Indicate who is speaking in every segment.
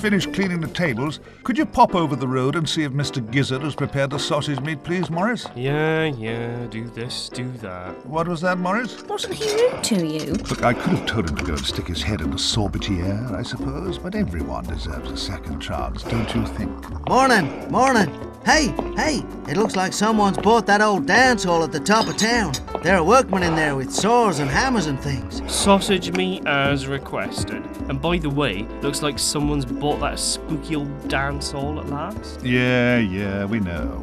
Speaker 1: finished cleaning the tables, could you pop over the road and see if Mr. Gizzard has prepared the sausage meat, please, Morris?
Speaker 2: Yeah, do this, do that.
Speaker 1: What was that, Morris?
Speaker 3: Wasn't he rude to you?
Speaker 1: Look, I could have told him to go and stick his head in the sorbetiere, I suppose, but everyone deserves a second chance, don't you think?
Speaker 4: Morning. Hey, it looks like someone's bought that old dance hall at the top of town. There are workmen in there with saws and hammers and things.
Speaker 2: Sausage meat as requested. And by the way, looks like someone's bought that spooky old dance hall at last.
Speaker 1: Yeah, we know.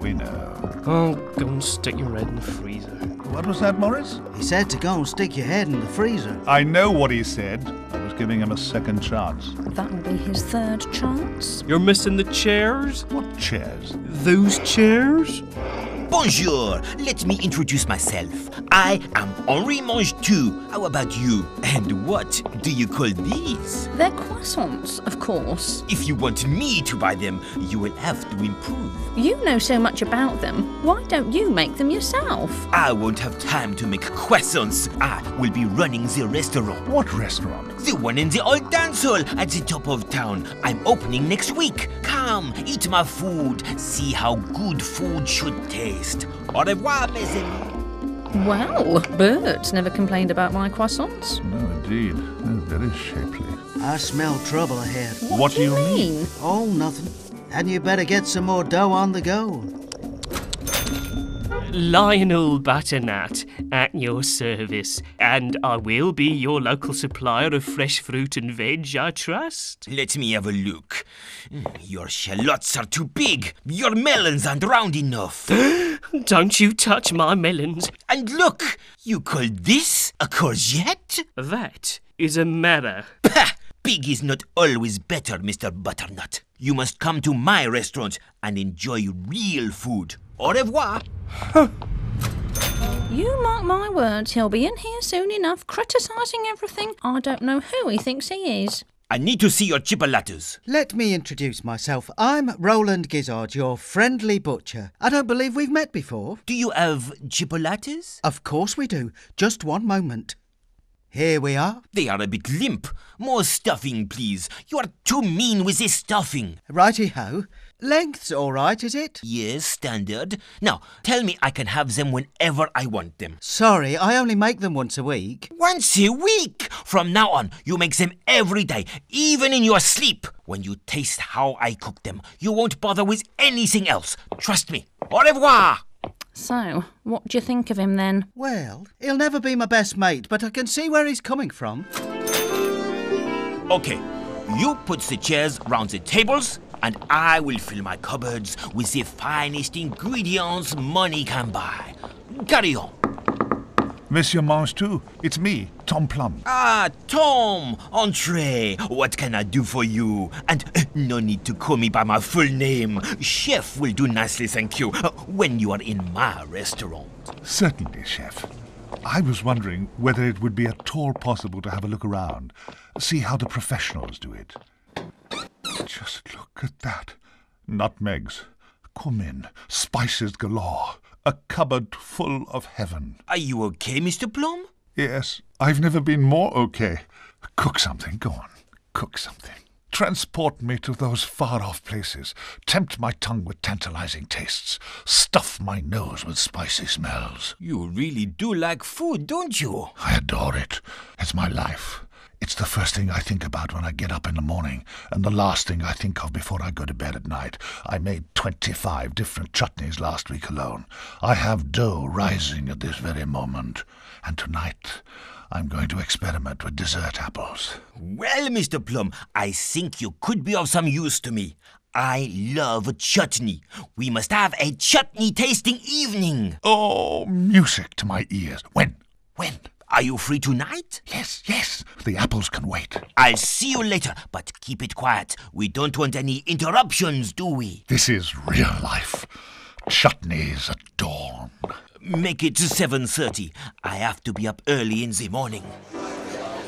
Speaker 2: Oh, go and stick your head in the freezer.
Speaker 1: What was that, Morris?
Speaker 4: He said to go and stick your head in the freezer.
Speaker 1: I know what he said. I was giving him a second chance.
Speaker 3: That'll be his third chance.
Speaker 2: You're missing the chairs?
Speaker 1: What chairs?
Speaker 2: Those chairs?
Speaker 5: Bonjour, let me introduce myself. I am Henri Mange-Tout. How about you? And what do you call these?
Speaker 3: They're croissants, of course.
Speaker 5: If you want me to buy them, you will have to improve.
Speaker 3: You know so much about them. Why don't you make them yourself?
Speaker 5: I won't have time to make croissants. I will be running the restaurant.
Speaker 1: What restaurant?
Speaker 5: The one in the old dance hall at the top of town. I'm opening next week. Come, eat my food. See how good food should taste. Au revoir, mes amis.
Speaker 3: Well, Bert's never complained about my croissants.
Speaker 1: No, indeed. They're very shapely.
Speaker 4: I smell trouble ahead.
Speaker 1: What do you mean?
Speaker 4: Oh, nothing. And you better get some more dough on the go.
Speaker 2: Lionel Butternut at your service, and I will be your local supplier of fresh fruit and veg, I trust.
Speaker 5: Let me have a look. Your shallots are too big. Your melons aren't round enough.
Speaker 2: Don't you touch my melons.
Speaker 5: And look, you call this a courgette?
Speaker 2: That is a mirror.
Speaker 5: Pah! Big is not always better, Mr. Butternut. You must come to my restaurant and enjoy real food. Au revoir.
Speaker 3: You mark my words, he'll be in here soon enough, criticising everything. I don't know who he thinks he is.
Speaker 5: I need to see your chipolatas.
Speaker 4: Let me introduce myself. I'm Roland Gizzard, your friendly butcher. I don't believe we've met before.
Speaker 5: Do you have chipolatas?
Speaker 4: Of course we do. Just one moment. Here we are.
Speaker 5: They are a bit limp. More stuffing, please. You are too mean with this stuffing.
Speaker 4: Righty-ho. Length's all right, is it?
Speaker 5: Yes, standard. Now, tell me I can have them whenever I want them.
Speaker 4: Sorry, I only make them once a week.
Speaker 5: Once a week? From now on, you make them every day, even in your sleep. When you taste how I cook them, you won't bother with anything else. Trust me. Au revoir!
Speaker 3: So, what do you think of him then?
Speaker 4: Well, he'll never be my best mate, but I can see where he's coming from.
Speaker 5: Okay, you put the chairs round the tables, and I will fill my cupboards with the finest ingredients money can buy. Carry on.
Speaker 1: Monsieur Mange-Tout, it's me, Tom Plum.
Speaker 5: Ah, Tom, entree. What can I do for you? And no need to call me by my full name. Chef will do nicely, thank you, when you are in my restaurant.
Speaker 1: Certainly, Chef. I was wondering whether it would be at all possible to have a look around, see how the professionals do it. Just look at that. Nutmegs, cumin, spices galore. A cupboard full of heaven.
Speaker 5: Are you okay, Mr. Plum?
Speaker 1: Yes, I've never been more okay. Cook something, go on. Cook something. Transport me to those far-off places. Tempt my tongue with tantalizing tastes. Stuff my nose with spicy smells.
Speaker 5: You really do like food, don't you?
Speaker 1: I adore it. It's my life. It's the first thing I think about when I get up in the morning, and the last thing I think of before I go to bed at night. I made 25 different chutneys last week alone. I have dough rising at this very moment. And tonight, I'm going to experiment with dessert apples.
Speaker 5: Well, Mr. Plum, I think you could be of some use to me. I love chutney. We must have a chutney tasting evening.
Speaker 1: Oh, music to my ears. When?
Speaker 5: Are you free tonight?
Speaker 1: Yes. The apples can wait.
Speaker 5: I'll see you later, but keep it quiet. We don't want any interruptions, do we?
Speaker 1: This is real life. Chutneys at dawn.
Speaker 5: Make it 7:30. I have to be up early in the morning.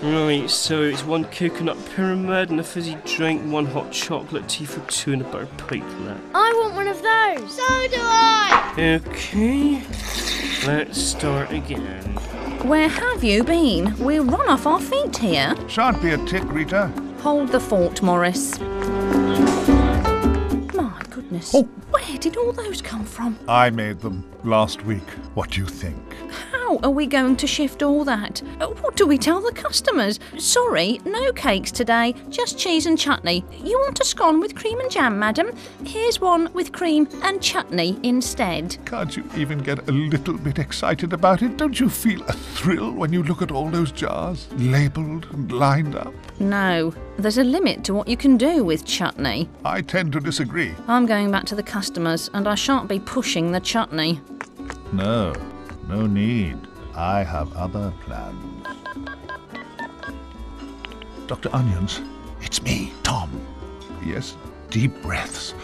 Speaker 2: Right, so it's 1 coconut pyramid and a fizzy drink, 1 hot chocolate, tea for 2 and a butter patelet.
Speaker 6: I want one of those. So do I.
Speaker 2: Okay, let's start again.
Speaker 3: Where have you been? We'll run off our feet here.
Speaker 1: Shan't be a tick, Rita.
Speaker 3: Hold the fort, Morris. goodness.
Speaker 1: Oh.
Speaker 3: Where did all those come from?
Speaker 1: I made them last week. What do you think?
Speaker 3: How are we going to shift all that? What do we tell the customers? Sorry, no cakes today, just cheese and chutney. You want a scone with cream and jam, madam? Here's one with cream and chutney instead.
Speaker 1: Can't you even get a little bit excited about it? Don't you feel a thrill when you look at all those jars, labelled and lined up?
Speaker 3: No, there's a limit to what you can do with chutney.
Speaker 1: I tend to disagree.
Speaker 3: I'm going back to the customers and I shan't be pushing the chutney.
Speaker 1: No need. I have other plans. Dr. Onions, it's me, Tom. Yes, deep breaths.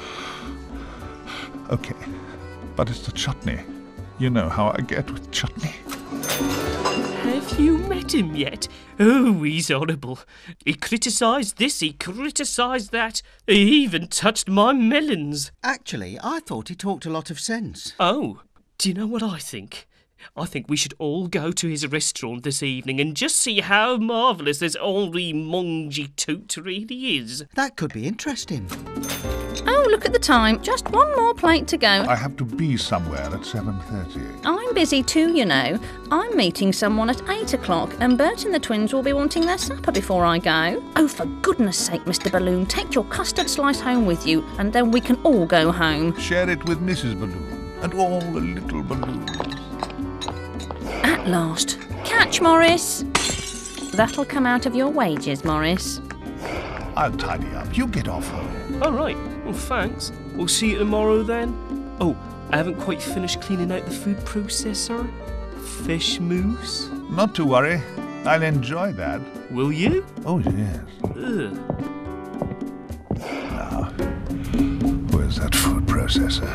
Speaker 1: Okay, but it's the chutney. You know how I get with chutney.
Speaker 2: Have you met him yet? Oh, he's horrible. He criticised this, he criticised that. He even touched my melons.
Speaker 4: Actually, I thought he talked a lot of sense.
Speaker 2: Oh, do you know what I think? I think we should all go to his restaurant this evening and just see how marvellous this Henri Mongy-Tout really is.
Speaker 4: That could be interesting.
Speaker 3: Oh, look at the time. Just one more plate to go.
Speaker 1: I have to be somewhere at 7:30.
Speaker 3: I'm busy too, you know. I'm meeting someone at 8 o'clock and Bert and the twins will be wanting their supper before I go. Oh, for goodness sake, Mr. Balloon, take your custard slice home with you and then we can all go home.
Speaker 1: Share it with Mrs. Balloon and all the little balloons.
Speaker 3: At last. Catch, Morris. That'll come out of your wages, Morris.
Speaker 1: I'll tidy up. You get off home.
Speaker 2: All right, well, thanks. We'll see you tomorrow then. Oh, I haven't quite finished cleaning out the food processor. Fish mousse.
Speaker 1: Not to worry. I'll enjoy that.
Speaker 2: Will you?
Speaker 1: Oh, yes.
Speaker 2: Ugh.
Speaker 1: Now, where's that food processor?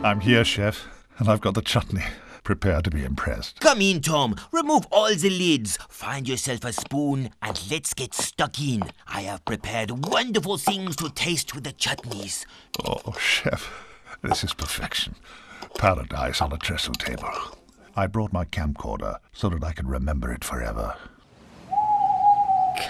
Speaker 1: I'm here, Chef, and I've got the chutney. Prepare to be impressed.
Speaker 5: Come in, Tom. Remove all the lids. Find yourself a spoon and let's get stuck in. I have prepared wonderful things to taste with the chutneys.
Speaker 1: Oh, Chef, this is perfection. Paradise on a trestle table. I brought my camcorder so that I could remember it forever.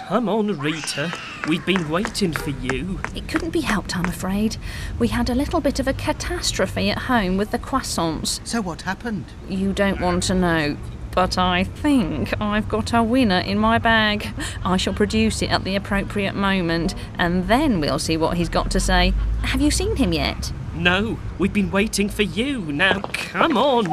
Speaker 2: Come on, Rita. We've been waiting for you.
Speaker 3: It couldn't be helped, I'm afraid. We had a little bit of a catastrophe at home with the croissants.
Speaker 4: So what happened?
Speaker 3: You don't want to know, but I think I've got a winner in my bag. I shall produce it at the appropriate moment, and then we'll see what he's got to say. Have you seen him yet?
Speaker 2: No, we've been waiting for you. Now, come on.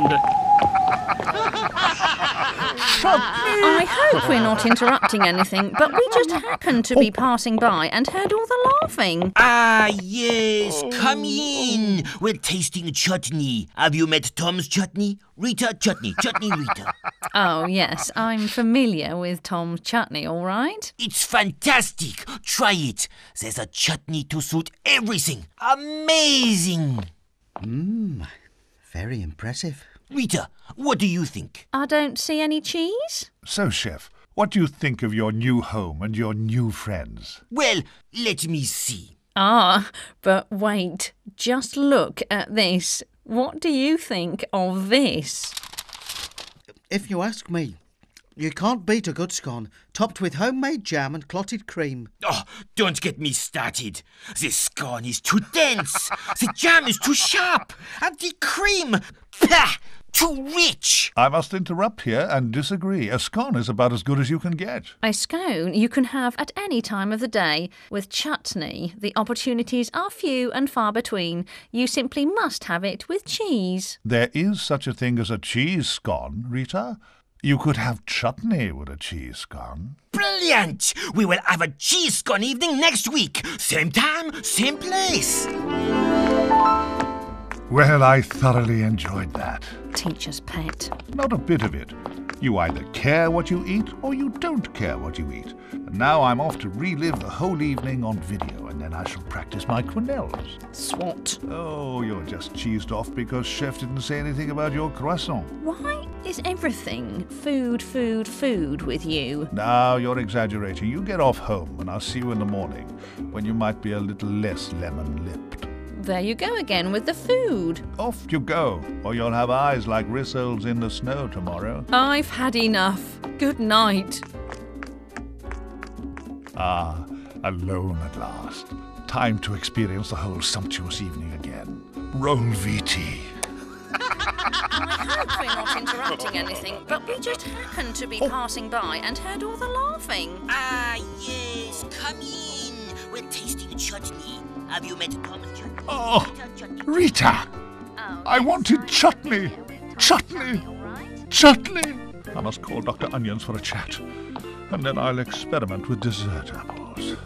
Speaker 3: I hope we're not interrupting anything, but we just happened to be passing by and heard all the laughing.
Speaker 5: Ah, yes. Come in. We're tasting chutney. Have you met Tom's chutney? Rita, chutney. Chutney, Rita.
Speaker 3: Oh, yes, I'm familiar with Tom's chutney, all right?
Speaker 5: It's fantastic. Try it. There's a chutney to suit everything. Amazing.
Speaker 4: Very impressive.
Speaker 5: Rita, what do you think?
Speaker 3: I don't see any cheese.
Speaker 1: So, Chef, what do you think of your new home and your new friends?
Speaker 5: Well, let me see.
Speaker 3: Ah, but wait, just look at this. What do you think of this?
Speaker 4: If you ask me, you can't beat a good scone, topped with homemade jam and clotted cream.
Speaker 5: Oh, don't get me started. The scone is too dense. The jam is too sharp. And the cream, pah, too rich.
Speaker 1: I must interrupt here and disagree. A scone is about as good as you can get.
Speaker 3: A scone you can have at any time of the day. With chutney, the opportunities are few and far between. You simply must have it with cheese.
Speaker 1: There is such a thing as a cheese scone, Rita. You could have chutney with a cheese scone.
Speaker 5: Brilliant! We will have a cheese scone evening next week. Same time, same place.
Speaker 1: Well, I thoroughly enjoyed that.
Speaker 3: Teacher's pet.
Speaker 1: Not a bit of it. You either care what you eat or you don't care what you eat. And now I'm off to relive the whole evening on video, and then I shall practice my quenelles.
Speaker 3: Swat.
Speaker 1: Oh, you're just cheesed off because Chef didn't say anything about your croissant.
Speaker 3: Why is everything food, food, food with you?
Speaker 1: Now you're exaggerating. You get off home, and I'll see you in the morning, when you might be a little less lemon-lipped.
Speaker 3: There you go again with the food.
Speaker 1: Off you go, or you'll have eyes like rissoles in the snow tomorrow.
Speaker 3: I've had enough. Good night.
Speaker 1: Ah, Alone at last. Time to experience the whole sumptuous evening again. Roll VT.
Speaker 3: I hope we're not interrupting anything, but we just happened to be passing by and heard all the laughing.
Speaker 7: Ah, yes, come in. We're tasting chutney. Have you met Tom's chutney?
Speaker 1: Oh,
Speaker 7: Chutney.
Speaker 1: Rita! I wanted chutney! Chutney! Chutney! I must call Dr. Onions for a chat, and then I'll experiment with dessert apples.